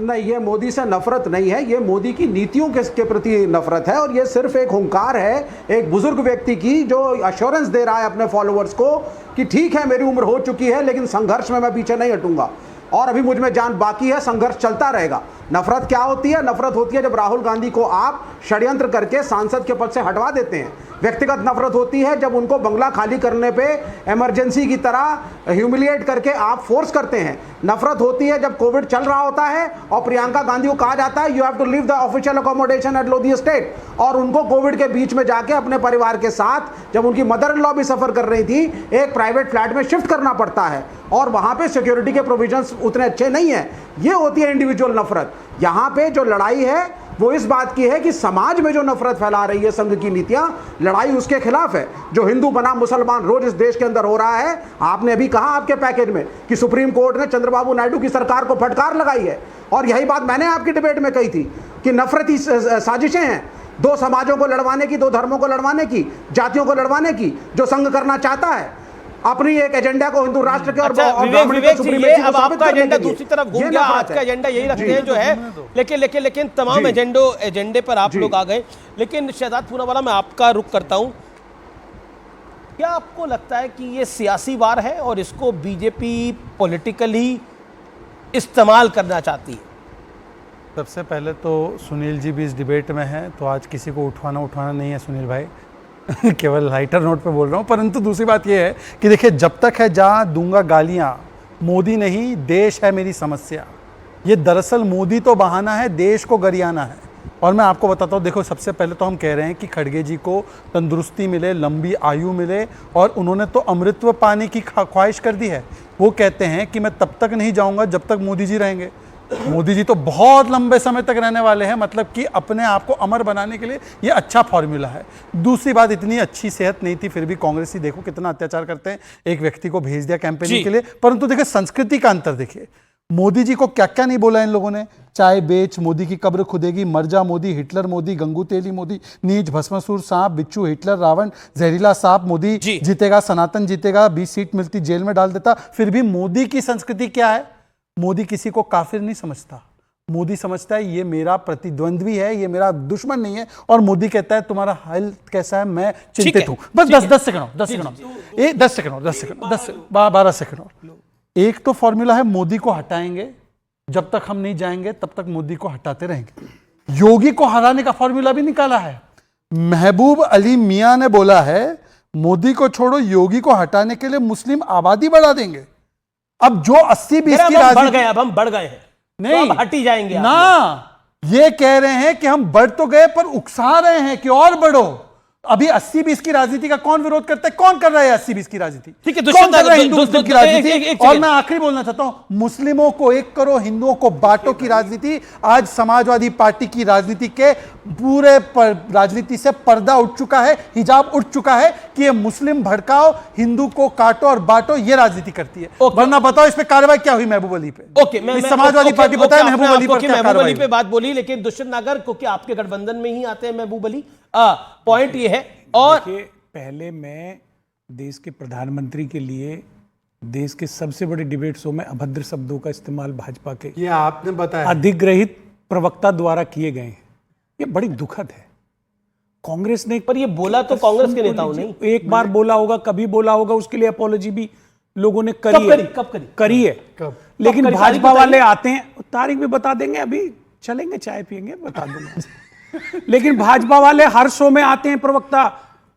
नहीं, ये मोदी से नफरत नहीं है, ये मोदी की नीतियों के प्रति नफरत है। और ये सिर्फ एक हुंकार है एक बुजुर्ग व्यक्ति की जो अश्योरेंस दे रहा है अपने फॉलोअर्स को कि ठीक है मेरी उम्र हो चुकी है लेकिन संघर्ष में मैं पीछे नहीं हटूंगा और अभी मुझ में जान बाकी है, संघर्ष चलता रहेगा। नफरत क्या होती है? नफरत होती है जब राहुल गांधी को आप षड्यंत्र करके सांसद के पद से हटवा देते हैं। व्यक्तिगत नफरत होती है जब उनको बंगला खाली करने पे इमरजेंसी की तरह ह्यूमिलिएट करके आप फोर्स करते हैं। नफरत होती है जब कोविड चल रहा होता है और प्रियंका गांधी को कहा जाता है you have to leave the official accommodation at Lodhi estate, और उनको कोविड के बीच में जाके अपने परिवार के साथ, जब उनकी मदर इन लॉ भी सफर कर रही थी, एक प्राइवेट फ्लैट में शिफ्ट करना पड़ता है और वहां पे सिक्योरिटी के प्रोविजंस उतने अच्छे नहीं है। ये होती है इंडिविजुअल नफरत। यहां पे जो लड़ाई है वो इस बात की है कि समाज में जो नफरत फैला रही है संघ की नीतियां, लड़ाई उसके खिलाफ है। जो हिंदू बनाम मुसलमान रोज इस देश के अंदर हो रहा है, आपने अभी कहा आपके पैकेज में कि सुप्रीम कोर्ट ने चंद्रबाबू नायडू की सरकार को फटकार लगाई है, और यही बात मैंने आपकी डिबेट में कही थी कि नफरती साजिशें हैं दो समाजों को लड़वाने की, दो धर्मों को लड़वाने की, जातियों को लड़वाने की, जो संघ करना चाहता है अपनी एक एजेंडा को हिंदू राष्ट्र के और विवेक जी, ये अब आपका एजेंडा दूसरी तरफ घूम गया। आज का एजेंडा यही रखते हैं जो है, लेकिन तमाम एजेंडे पर आप लोग आ गए। लेकिन शहजाद पूनावाला, मैं आपका रुख करता हूं, क्या आपको लगता है कि ये सियासी वार है और इसको बीजेपी पॉलिटिकली इस्तेमाल करना चाहती है? सबसे पहले तो सुनील जी भी इस डिबेट में हैं, तो आज किसी को उठाना नहीं है सुनील भाई केवल लाइटर नोट पे बोल रहा हूँ। परंतु दूसरी बात यह है कि देखिए, जब तक है जहाँ दूंगा गालियाँ, मोदी नहीं देश है मेरी समस्या। ये दरअसल मोदी तो बहाना है, देश को गरियाना है। और मैं आपको बताता हूँ, देखो सबसे पहले तो हम कह रहे हैं कि खड़गे जी को तंदुरुस्ती मिले, लंबी आयु मिले, और उन्होंने तो अमृतत्व पाने की ख्वाहिश कर दी है। वो कहते हैं कि मैं तब तक नहीं जाऊँगा जब तक मोदी जी रहेंगे। मोदी जी तो बहुत लंबे समय तक रहने वाले हैं, मतलब कि अपने आप को अमर बनाने के लिए ये अच्छा फॉर्मूला है। दूसरी बात, इतनी अच्छी सेहत नहीं थी फिर भी कांग्रेसी देखो कितना अत्याचार करते हैं, एक व्यक्ति को भेज दिया कैंपेनिंग के लिए। परंतु देखिए संस्कृति का अंतर देखिए, मोदी जी को क्या क्या नहीं बोला इन लोगों ने, चाय बेच मोदी की कब्र खुदेगी, मर जा मोदी, हिटलर मोदी, गंगू तेली मोदी, नीच भस्मासुर सांप, बिच्छू हिटलर, रावण, जहरीला सांप, मोदी जीतेगा, सनातन जीतेगा, 20 सीट मिलती जेल में डाल देता। फिर भी मोदी की संस्कृति क्या है? मोदी किसी को काफिर नहीं समझता, मोदी समझता है ये मेरा प्रतिद्वंद्वी है, ये मेरा दुश्मन नहीं है। और मोदी कहता है तुम्हारा हेल्थ कैसा है, मैं चिंतित हूं। बस 10 सेकंड और 12 सेकंड और एक तो फॉर्मूला है, मोदी को हटाएंगे, जब तक हम नहीं जाएंगे तब तक मोदी को हटाते रहेंगे। योगी को हराने का फॉर्मूला भी निकाला है। महबूब अली मियां ने बोला है मोदी को छोड़ो, योगी को हटाने के लिए मुस्लिम आबादी बढ़ा देंगे। अब जो 80-20 की राजनीति, अब हम बढ़ गए हैं, नहीं तो हट ही जाएंगे ना, ये कह रहे हैं कि हम बढ़ तो गए पर उकसा रहे हैं कि और बढ़ो। अभी 80-20 की राजनीति का कौन विरोध करता है? कौन कर रहा है 80-20 की राजनीति? ठीक है, कौन कर रहा है हिंदू मुस्लिम की राजनीति? और मैं आखिरी बोलना चाहता हूं, मुस्लिमों को एक करो, हिंदुओं को बांटो की राजनीति आज समाजवादी पार्टी की राजनीति के पूरे राजनीति से पर्दा उठ चुका है, हिजाब उठ चुका है कि ये मुस्लिम भड़काओ, हिंदू को काटो और बांटो, ये राजनीति करती है। वरना बताओ इस पे कार्रवाई क्या हुई महबूब अली पे? ओके, समाजवादी पार्टी बताए महबूब अली पर क्या कार्रवाई पे बात बोली, लेकिन दुष्यंत नागर को क्या आपके गठबंधन में ही आते हैं महबूब अली? पॉइंट ये है। और पहले मैं देश के प्रधानमंत्री के लिए देश के सबसे बड़े डिबेट शो में अभद्र शब्दों का इस्तेमाल भाजपा के, ये आपने बताया, अधिग्रहित प्रवक्ता द्वारा किए गए हैं। ये बड़ी दुखद है। कांग्रेस ने, पर ये बोला तो कांग्रेस के नेताओं ने एक बार बोला होगा, कभी बोला होगा, उसके लिए अपॉलॉजी भी लोगों ने करी है। लेकिन भाजपा वाले आते हैं, तारीख भी बता देंगे, अभी चलेंगे चाय पियेंगे, बता दूंगा लेकिन भाजपा वाले हर शो में आते हैं, प्रवक्ता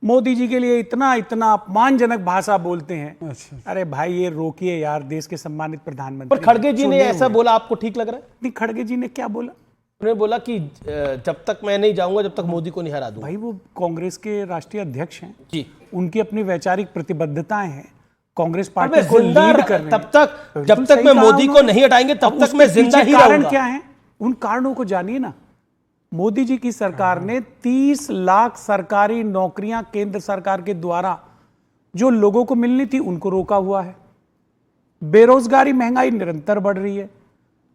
मोदी जी के लिए इतना अपमानजनक भाषा बोलते हैं। अरे भाई ये रोकिए यार, देश के सम्मानित प्रधानमंत्री। पर खड़गे जी ने ऐसा बोला, आपको ठीक लग रहा है? नहीं, खड़गे जी ने क्या बोला? उन्होंने बोला कि जब तक मैं नहीं जाऊंगा जब तक मोदी को नहीं हरा दूंगा। भाई वो कांग्रेस के राष्ट्रीय अध्यक्ष हैं जी, उनकी अपनी वैचारिक प्रतिबद्धताएं हैं, कांग्रेस पार्टी को लीड कर रहे हैं। तब तक जब तक मैं मोदी को नहीं हटाएंगे तब तक मैं जिंदा ही रहूंगा। कारण क्या है? उन कारणों को जानिए ना। मोदी जी की सरकार ने 30 लाख सरकारी नौकरियां केंद्र सरकार के द्वारा जो लोगों को मिलनी थी उनको रोका हुआ है। बेरोजगारी, महंगाई निरंतर बढ़ रही है।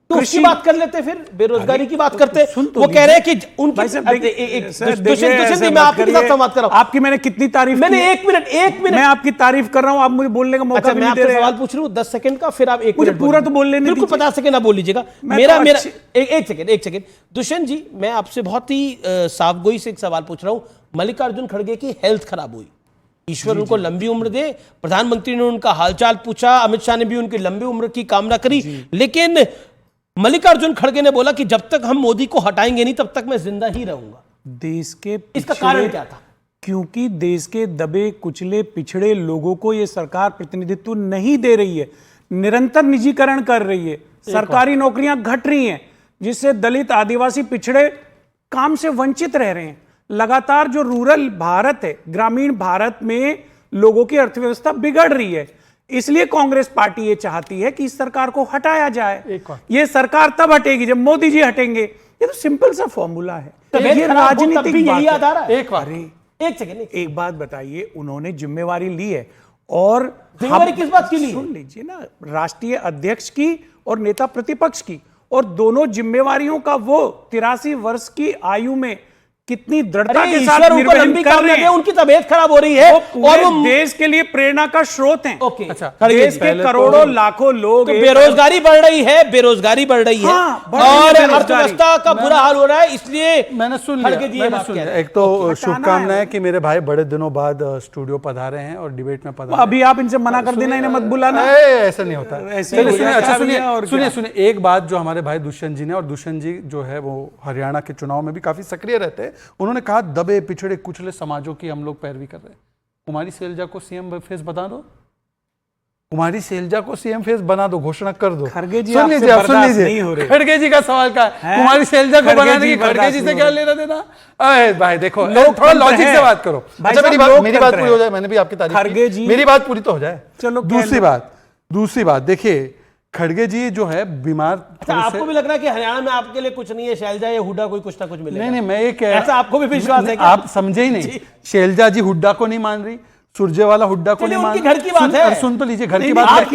तो उसकी बात कर लेते, फिर बेरोजगारी की बात करते। वो कह रहे हैं कि उनकी दुष्यंत जी, मैं आपके साथ संवाद कर रहा हूं। आपकी मैंने कितनी तारीफ मैंने की? एक मिनट मैं आपकी तारीफ कर रहा हूं, आप मुझे बोलने का मौका अच्छा, मैं आपसे सवाल पूछ रहा हूं 10 सेकंड का, फिर आप एक मुझे मिनट पूरा तो बोलने नहीं बिल्कुल दीजिए। 50 सेकंड आप बोल लीजिएगा। मेरा एक सेकंड दुष्यंत जी, मैं आपसे बहुत ही साफगोई से एक सवाल पूछ रहा हूं। मल्लिकार्जुन खड़गे की हेल्थ खराब हुई, ईश्वर उनको लंबी उम्र दे, प्रधानमंत्री ने उनका हालचाल पूछा, अमित शाह ने भी उनकी लंबी उम्र की कामना करी, लेकिन मल्लिकार्जुन खड़गे ने बोला कि जब तक हम मोदी को हटाएंगे नहीं तब तक मैं जिंदा ही रहूंगा। देश के इसका कारण क्या था? क्योंकि देश के दबे कुचले पिछड़े लोगों को यह सरकार प्रतिनिधित्व नहीं दे रही है, निरंतर निजीकरण कर रही है, सरकारी नौकरियां घट रही हैं, जिससे दलित आदिवासी पिछड़े काम से वंचित रह रहे हैं। लगातार जो रूरल भारत है, ग्रामीण भारत में लोगों की अर्थव्यवस्था बिगड़ रही है। इसलिए कांग्रेस पार्टी ये चाहती है कि इस सरकार को हटाया जाए। ये सरकार तब हटेगी जब मोदी जी हटेंगे। ये तो सिंपल सा फॉर्मूला है, ये राजनीतिक यही याद आ रहा है। एक बात बताइए, उन्होंने जिम्मेवारी ली है, और जिम्मेवारी किस बात की ली? सुन लीजिए ना, राष्ट्रीय अध्यक्ष की और नेता प्रतिपक्ष की, और दोनों जिम्मेवारियों का वो 83 वर्ष की आयु में कितनी दृढ़ता के साथ निर्वहन कर रहे हैं। उनकी तबीयत खराब हो रही है और वो देश के लिए प्रेरणा का स्रोत हैं। ओके, अच्छा, देश के करोड़ों लाखों लोग, तो बेरोजगारी बढ़ रही है, और अर्थव्यवस्था का बुरा हाल हो रहा है, इसलिए मैंने सुन लिया। एक तो शुभकामनाएं कि मेरे भाई बड़े दिनों बाद स्टूडियो पधारे हैं और डिबेट में पधारे। अभी आप इनसे मना कर देना, इन्हें मत बुलाना, ऐसा नहीं होता। अच्छा सुनिए, एक बात जो हमारे भाई दुष्यंत जी ने, और दुष्यंत जी जो है वो हरियाणा के चुनाव में भी काफी सक्रिय रहते हैं, उन्होंने कहा दबे पिछड़े कुचले समाजों की हम लोग पैरवी कर रहे हैं। कुमारी शैलजा को सीएम फेस बना दो, कुमारी शैलजा को सीएम फेस बना दो, घोषणा कर दो। खड़गे जी, सुन लीजिए, खड़गे जी का सवाल क्या है? कुमारी शैलजा को बनाने की खड़गे जी से क्या लेना देना? अरे भाई देखो, थोड़ा लॉजिक से बात करो। अच्छा, मेरी बात पूरी हो जाए, मैंने भी आपकी तारीफ की, मेरी बात पूरी तो हो जाए। चलो, दूसरी बात देखिए, खड़गे जी जो है बीमार। अच्छा, आपको भी लग रहा है कि हरियाणा में आपके लिए कुछ नहीं है, शैलजा या हुड्डा कोई कुछ ना कुछ मिलेगा? नहीं, मैं एक ऐसा आपको भी विश्वास है? आप समझे ही नहीं। शैलजा जी हुड्डा को नहीं मान रही, सुरजेवाला हुड्डा को नहीं मान रही। घर की बात है, सुन तो लीजिए, घर की बात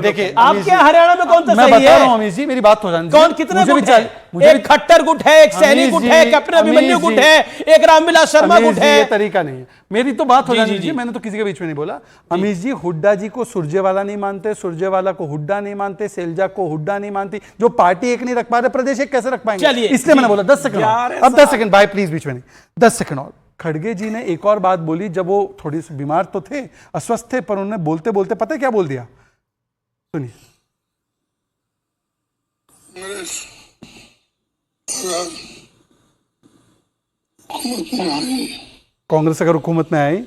देखिए, आपके हरियाणा में कौन सा मैं सही बता है? रहा हूं अमीश जी, मेरी बात हो जाने कौन कितने गुट है? एक खट्टर गुट है, एक सैनी गुट है, कैप्टन अभिमन्यु गुट है, एक रामविलास शर्मा गुट है। ये तरीका नहीं है, मेरी तो बात हो जाने दीजिए, मैंने तो किसी के बीच में नहीं बोला। अमीश जी हुड्डा जी को सुरजेवाला नहीं मानते, सुरजेवाला को हुड्डा नहीं मानते, शैलजा को हुड्डा नहीं मानती। जो पार्टी एक नहीं रख पा रहे, प्रदेश एक कैसे रख पाएंगे? इसलिए मैंने बोला 10 सेकंड, अब 10 सेकंड भाई प्लीज बीच में नहीं, 10 सेकंड और। खड़गे जी ने एक और बात बोली, जब वो थोड़ी सी बीमार तो थे, अस्वस्थ थे, पर उन्होंने बोलते बोलते पता है क्या बोल दिया? सुनिए। कांग्रेस अगर हुकूमत में आई,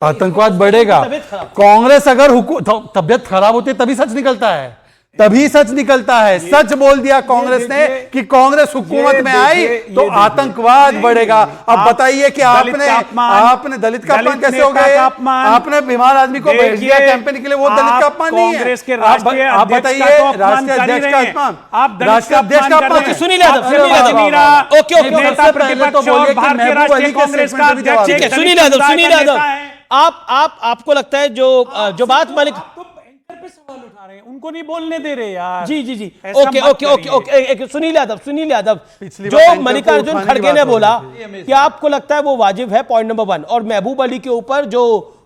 आतंकवाद बढ़ेगा। कांग्रेस अगर तबियत खराब होती है तभी सच निकलता है, तभी सच निकलता है। सच बोल दिया कांग्रेस ने कि कांग्रेस हुकूमत में आई तो आतंकवाद बढ़ेगा। अब बताइए कि आपने दलित का अपमान कैसे हो गए? आपने बीमार आदमी को भेज दिया कैंपेन के लिए, वो दलित का अपमान नहीं है। आप बताइए, राष्ट्रीय अध्यक्ष का अपमान, राष्ट्रीय अध्यक्ष का अपमान। सुनील यादव, सुनील यादव, आपको लगता है जो बात मालिक सवाल उठा रहे हैं उनको नहीं बोलने दे रहे यार? जी, ओके, सुनील यादव, जो मल्लिकार्जुन खड़गे ने बोला कि आपको लगता है वो वाजिब है, पॉइंट नंबर 1, और महबूब अली के ऊपर जो